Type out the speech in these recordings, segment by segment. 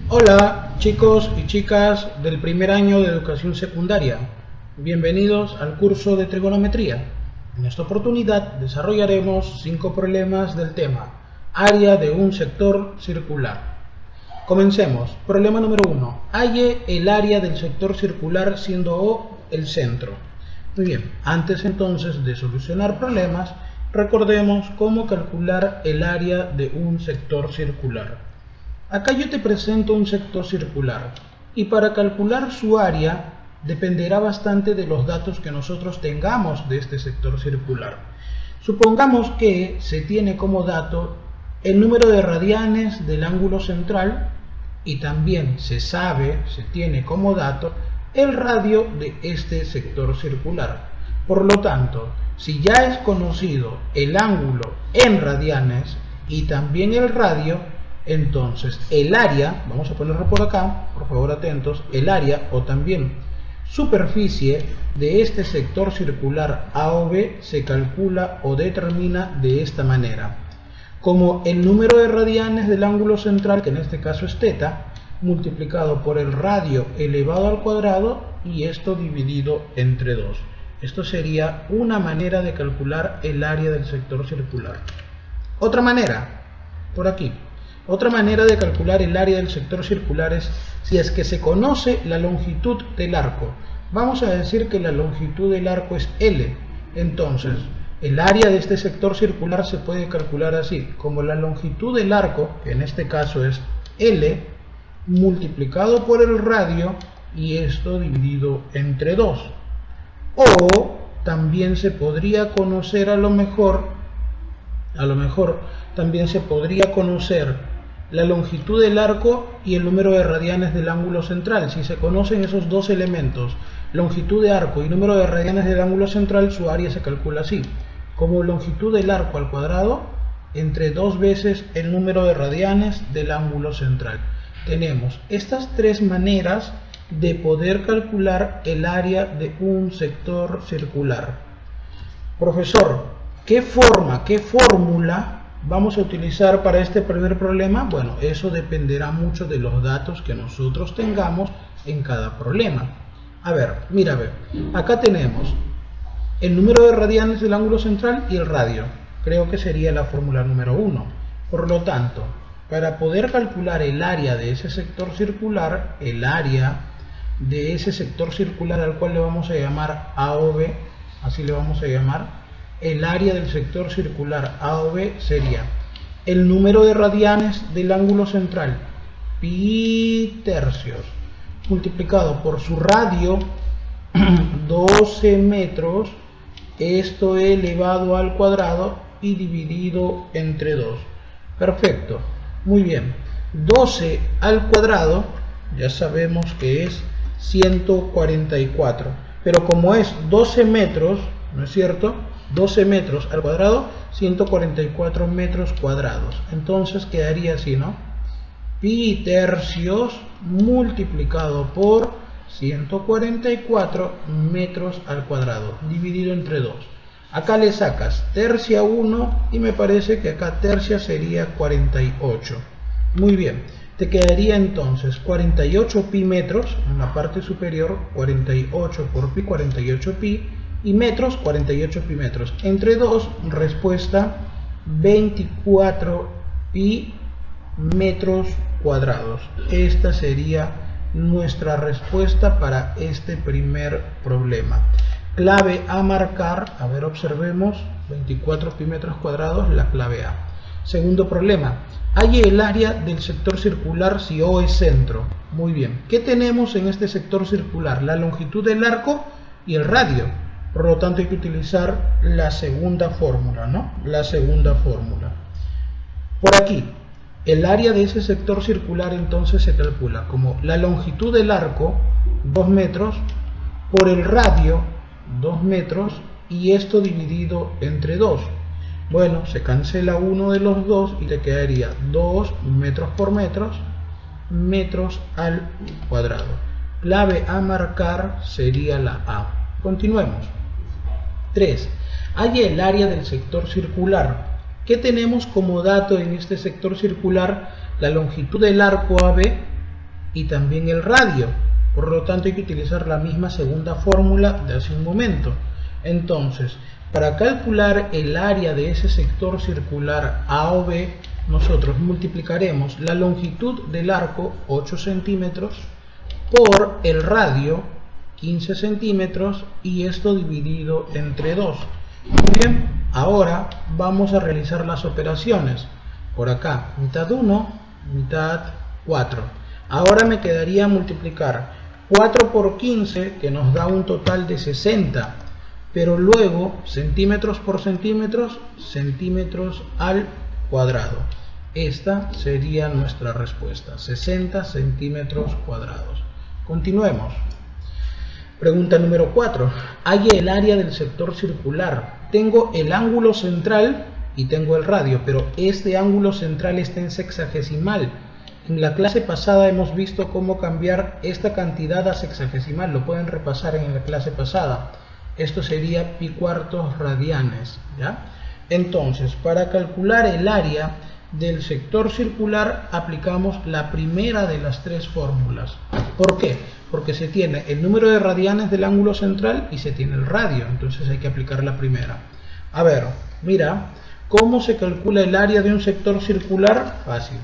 Hola chicos y chicas del primer año de educación secundaria, bienvenidos al curso de trigonometría. En esta oportunidad desarrollaremos 5 problemas del tema área de un sector circular. Comencemos. Problema número 1. Halle el área del sector circular siendo O el centro. Muy bien, antes entonces de solucionar problemas, recordemos cómo calcular el área de un sector circular. Acá yo te presento un sector circular y para calcular su área dependerá bastante de los datos que nosotros tengamos de este sector circular. Supongamos que se tiene como dato el número de radianes del ángulo central y también se tiene como dato el radio de este sector circular. Por lo tanto, si ya es conocido el ángulo en radianes y también el radio, entonces el área, vamos a ponerlo por acá, por favor atentos, el área o también superficie de este sector circular AOB se calcula o determina de esta manera. Como el número de radianes del ángulo central, que en este caso es θ, multiplicado por el radio elevado al cuadrado y esto dividido entre 2. Esto sería una manera de calcular el área del sector circular. Otra manera, por aquí. Otra manera de calcular el área del sector circular es si es que se conoce la longitud del arco. Vamos a decir que la longitud del arco es L. Entonces, el área de este sector circular se puede calcular así, como la longitud del arco, que en este caso es L, multiplicado por el radio y esto dividido entre 2. O también se podría conocer a lo mejor también se podría conocer la longitud del arco y el número de radianes del ángulo central. Si se conocen esos dos elementos, longitud de arco y número de radianes del ángulo central, su área se calcula así, como longitud del arco al cuadrado entre 2 veces el número de radianes del ángulo central. Tenemos estas 3 maneras de poder calcular el área de un sector circular. Profesor, ¿qué fórmula vamos a utilizar para este primer problema? Bueno, eso dependerá mucho de los datos que nosotros tengamos en cada problema. A ver, mira, acá tenemos el número de radianes del ángulo central y el radio. Creo que sería la fórmula número 1. Por lo tanto, para poder calcular el área de ese sector circular, al cual le vamos a llamar AOB, así le vamos a llamar, el área del sector circular AOB sería el número de radianes del ángulo central, pi tercios, multiplicado por su radio, 12 metros, esto elevado al cuadrado y dividido entre 2. Perfecto, muy bien. 12 al cuadrado ya sabemos que es 144, pero como es 12 metros, ¿no es cierto? 12 metros al cuadrado, 144 metros cuadrados. Entonces quedaría así, ¿no? Pi tercios multiplicado por 144 metros al cuadrado, dividido entre 2. Acá le sacas tercia 1 y me parece que acá tercia sería 48. Muy bien, te quedaría entonces 48 pi metros en la parte superior, 48 por pi, 48 pi, y metros, 48 pi metros. Entre 2, respuesta 24 pi metros cuadrados. Esta sería nuestra respuesta para este primer problema. Clave a marcar, a ver, observemos, 24 pi metros cuadrados, la clave A. Segundo problema, halle el área del sector circular si O es centro. Muy bien, ¿qué tenemos en este sector circular? La longitud del arco y el radio. Por lo tanto hay que utilizar la segunda fórmula, ¿no? La segunda fórmula. Por aquí, el área de ese sector circular entonces se calcula como la longitud del arco, 2 metros, por el radio, 2 metros, y esto dividido entre 2. Bueno, se cancela uno de los dos y te quedaría 2 metros por metros, metros al cuadrado. Clave a marcar sería la A. Continuemos. 3. Halle el área del sector circular. ¿Qué tenemos como dato en este sector circular? La longitud del arco AB y también el radio. Por lo tanto hay que utilizar la misma segunda fórmula de hace un momento. Entonces, para calcular el área de ese sector circular A o B, nosotros multiplicaremos la longitud del arco, 8 centímetros, por el radio, 15 centímetros, y esto dividido entre 2. Muy bien, ahora vamos a realizar las operaciones. Por acá, mitad 1, mitad 4. Ahora me quedaría multiplicar 4 por 15, que nos da un total de 60. Pero luego, centímetros por centímetros, centímetros al cuadrado. Esta sería nuestra respuesta, 60 centímetros cuadrados. Continuemos. Pregunta número 4. Halla el área del sector circular. Tengo el ángulo central y tengo el radio, pero este ángulo central está en sexagesimal. En la clase pasada hemos visto cómo cambiar esta cantidad a sexagesimal. Lo pueden repasar en la clase pasada. Esto sería pi cuartos radianes, ¿ya? Entonces, para calcular el área del sector circular aplicamos la primera de las tres fórmulas. ¿Por qué? Porque se tiene el número de radianes del ángulo central y se tiene el radio, entonces hay que aplicar la primera. A ver, mira, ¿cómo se calcula el área de un sector circular? Fácil.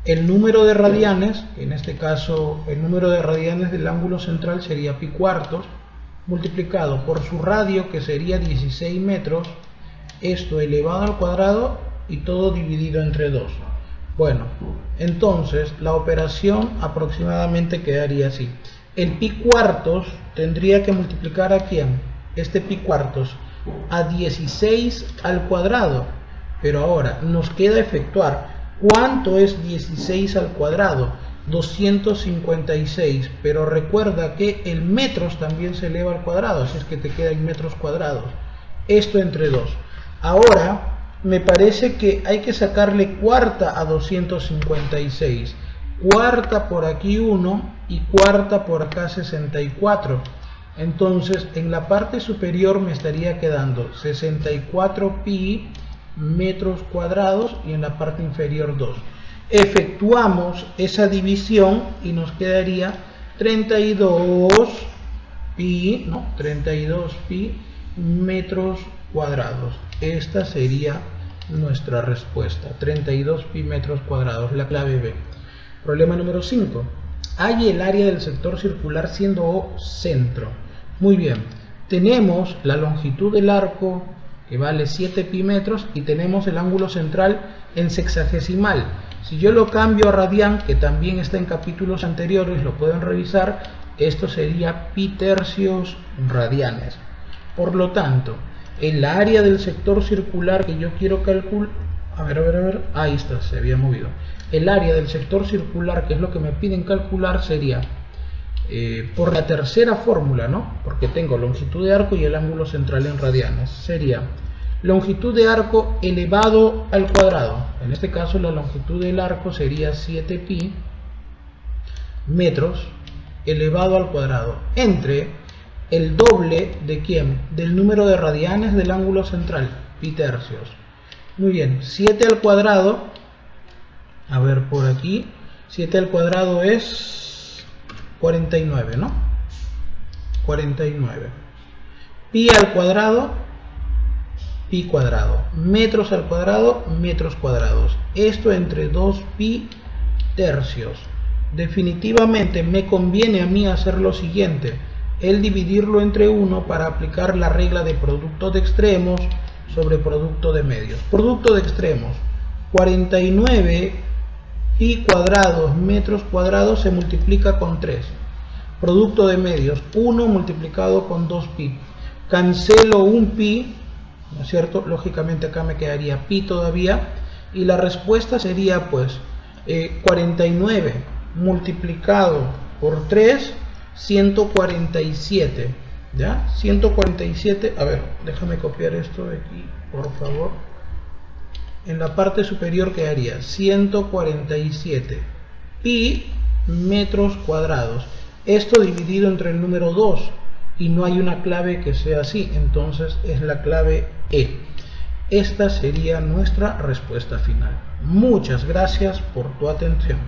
El número de radianes, en este caso el número de radianes del ángulo central sería pi cuartos, multiplicado por su radio, que sería 16 metros, esto elevado al cuadrado y todo dividido entre 2. Bueno, entonces la operación aproximadamente quedaría así. El pi cuartos tendría que multiplicar ¿a quién? Este pi cuartos a 16 al cuadrado, pero ahora nos queda efectuar ¿cuánto es 16 al cuadrado? 256, pero recuerda que el metros también se eleva al cuadrado, así es que te queda en metros cuadrados. Esto entre 2. Ahora me parece que hay que sacarle cuarta a 256. Cuarta por aquí 1 y cuarta por acá 64. Entonces en la parte superior me estaría quedando 64 pi metros cuadrados y en la parte inferior 2. Efectuamos esa división y nos quedaría 32 pi metros cuadrados. Esta sería nuestra respuesta, 32 pi metros cuadrados, la clave B. Problema número 5. Halla el área del sector circular siendo O centro. Muy bien, tenemos la longitud del arco que vale 7 pi metros y tenemos el ángulo central en sexagesimal. Si yo lo cambio a radian, que también está en capítulos anteriores, lo pueden revisar, esto sería pi tercios radianes. Por lo tanto, el área del sector circular que yo quiero calcular, ahí está, se había movido. El área del sector circular, que es lo que me piden calcular, sería por la tercera fórmula, ¿no? Porque tengo longitud de arco y el ángulo central en radianes. Sería longitud de arco elevado al cuadrado. En este caso la longitud del arco sería 7 pi metros elevado al cuadrado entre el doble de ¿quién? Del número de radianes del ángulo central, pi tercios. Muy bien, 7 al cuadrado, a ver por aquí, 7 al cuadrado es 49, ¿no? 49. Pi al cuadrado, pi cuadrado. Metros al cuadrado, metros cuadrados. Esto entre 2 pi tercios. Definitivamente me conviene a mí hacer lo siguiente, el dividirlo entre 1 para aplicar la regla de producto de extremos sobre producto de medios. Producto de extremos, 49 pi cuadrados metros cuadrados se multiplica con 3. Producto de medios, 1 multiplicado con 2 pi. Cancelo un pi, ¿no es cierto? Lógicamente acá me quedaría pi todavía. Y la respuesta sería pues 49 multiplicado por 3, 147. ¿Ya? 147, a ver, déjame copiar esto de aquí, por favor. En la parte superior quedaría 147 pi metros cuadrados. Esto dividido entre el número 2 y no hay una clave que sea así, entonces es la clave E. Esta sería nuestra respuesta final. Muchas gracias por tu atención.